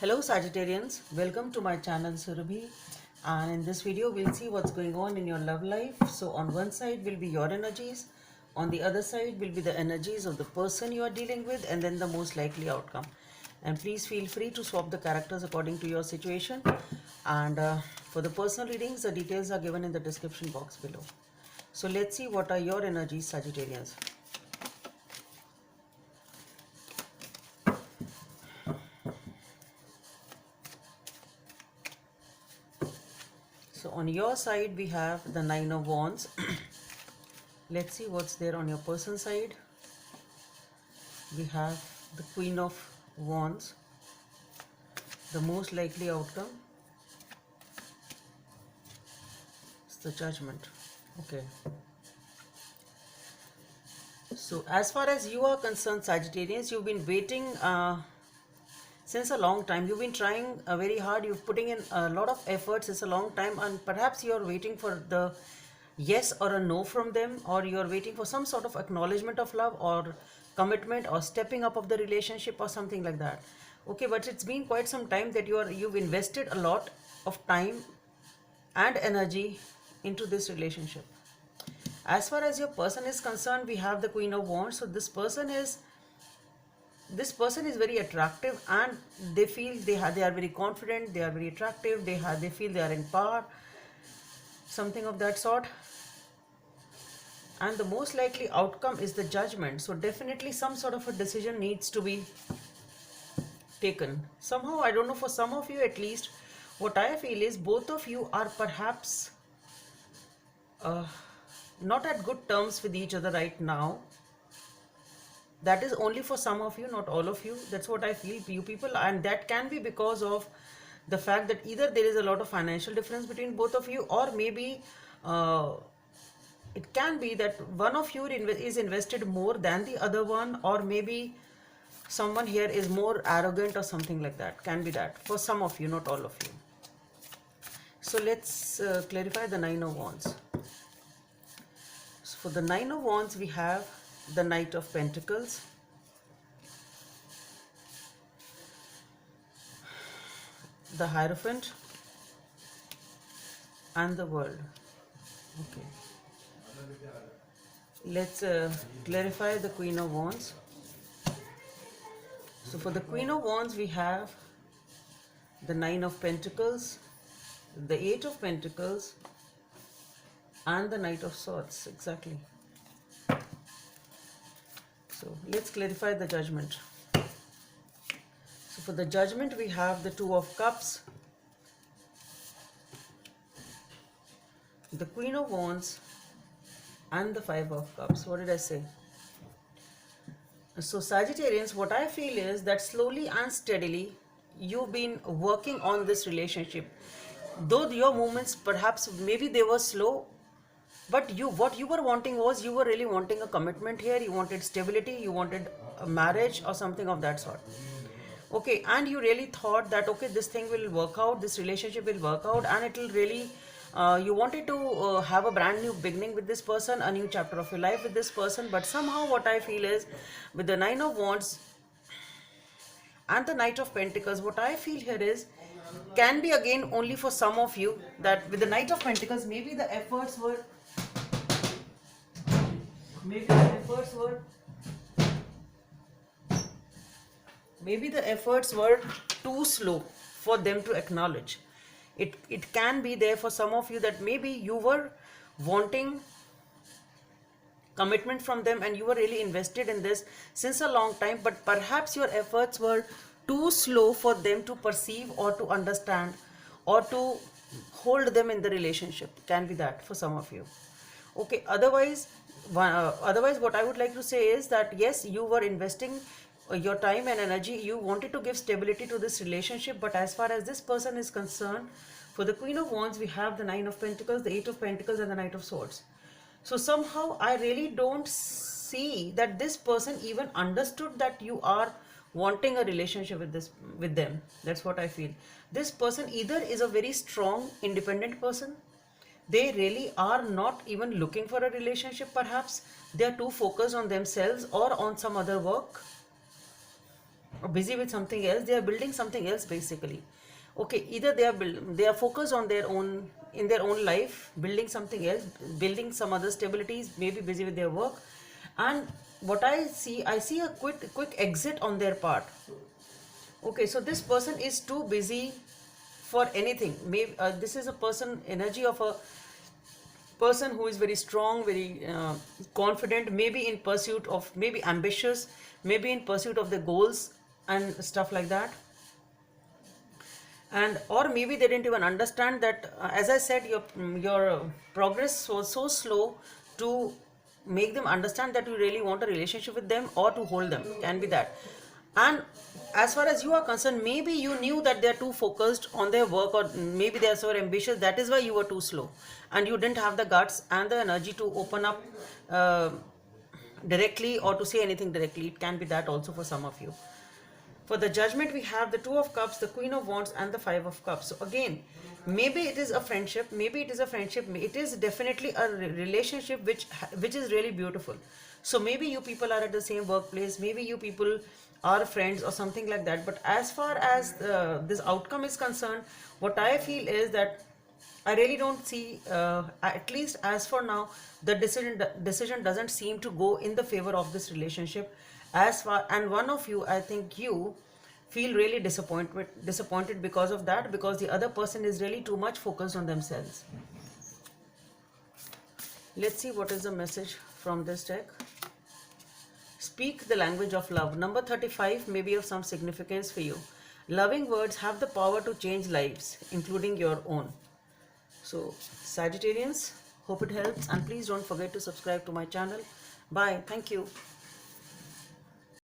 Hello Sagittarians, welcome to my channel Surabhi, and in this video we'll see what's going on in your love life. So on one side will be your energies, on the other side will be the energies of the person you are dealing with, and then the most likely outcome. And please feel free to swap the characters according to your situation, and for the personal readings the details are given in the description box below. So let's see what are your energies, Sagittarians. So on your side we have the Nine of Wands. Let's see what's there on your person side. We have the Queen of Wands, the most likely outcome is the Judgment. Okay. So as far as you are concerned, Sagittarius, you've been waiting since a long time. You've been trying very hard. You're putting in a lot of efforts since a long time, and perhaps you're waiting for the yes or a no from them, or you're waiting for some sort of acknowledgement of love or commitment or stepping up of the relationship or something like that. Okay, but it's been quite some time that you've invested a lot of time and energy into this relationship. As far as your person is concerned, we have the Queen of Wands. So this person is very attractive, and they feel they are very confident, they are very attractive, they feel they are in power, something of that sort. And the most likely outcome is the Judgment. So definitely some sort of a decision needs to be taken somehow. I don't know, for some of you at least, what I feel is both of you are perhaps not at good terms with each other right now. That is only for some of you, not all of you. That's what I feel, you people. And that can be because of the fact that either there is a lot of financial difference between both of you, or maybe it can be that one of you is invested more than the other one, or maybe someone here is more arrogant or something like that. Can be that for some of you, not all of you. So let's clarify the Nine of Wands. So for the Nine of Wands, we have the Knight of Pentacles, the Hierophant, and the World. Okay. Let's clarify the Queen of Wands. So for the Queen of Wands, we have the Nine of Pentacles, the Eight of Pentacles, and the Knight of Swords. Exactly. So let's clarify the Judgment. So for the Judgment, we have the Two of Cups, the Queen of Wands, and the Five of Cups. What did I say? So Sagittarians, what I feel is that slowly and steadily you've been working on this relationship. Though your movements perhaps maybe they were slow, but what you were wanting was, you were really wanting a commitment here. You wanted stability, you wanted a marriage or something of that sort. Okay, and you really thought that okay, this thing will work out, this relationship will work out, and it will really you wanted to have a brand new beginning with this person, a new chapter of your life with this person. But somehow what I feel is, with the Nine of Wands and the Knight of Pentacles, what I feel here is, can be again only for some of you, that with the Knight of Pentacles, maybe the efforts were too slow for them to acknowledge. It can be there for some of you that maybe you were wanting commitment from them and you were really invested in this since a long time, but perhaps your efforts were too slow for them to perceive or to understand or to hold them in the relationship. Can be that for some of you. Okay, otherwise what I would like to say is that yes, you were investing your time and energy, you wanted to give stability to this relationship. But as far as this person is concerned, for the Queen of Wands, we have the Nine of Pentacles, the Eight of Pentacles, and the Knight of Swords. So somehow I really don't see that this person even understood that you are wanting a relationship with them. That's what I feel. This person either is a very strong independent person, they really are not even looking for a relationship. Perhaps they are too focused on themselves or on some other work, or busy with something else, they are building something else basically. Okay, either they are focused on their own, in their own life, building something else, building some other stabilities, maybe busy with their work. And what I see a quick exit on their part. Okay, so this person is too busy for anything. Maybe this is a person energy of a person who is very strong, very confident, maybe in pursuit of, maybe ambitious, maybe in pursuit of the goals and stuff like that. And or maybe they didn't even understand that, as I said, your progress was so slow to make them understand that you really want a relationship with them or to hold them, can be that. And as far as you are concerned, maybe you knew that they're too focused on their work, or maybe they're so ambitious, that is why you were too slow, and you didn't have the guts and the energy to open up uh, directly, or to say anything directly. It can be that also for some of you. For the judgment, we have the Two of Cups, the Queen of Wands, and the Five of Cups. So again, maybe it is a friendship, maybe it is a friendship, it is definitely a relationship which is really beautiful. So maybe you people are at the same workplace, maybe you people are friends or something like that. But as far as this outcome is concerned, what I feel is that I really don't see, at least as for now, the decision doesn't seem to go in the favor of this relationship. As far, and one of you, I think you feel really disappointed because of that, because the other person is really too much focused on themselves. Let's see what is the message from this deck. Speak the language of love. Number 35 may be of some significance for you. Loving words have the power to change lives, including your own. So, Sagittarians, hope it helps, and please don't forget to subscribe to my channel. Bye. Thank you.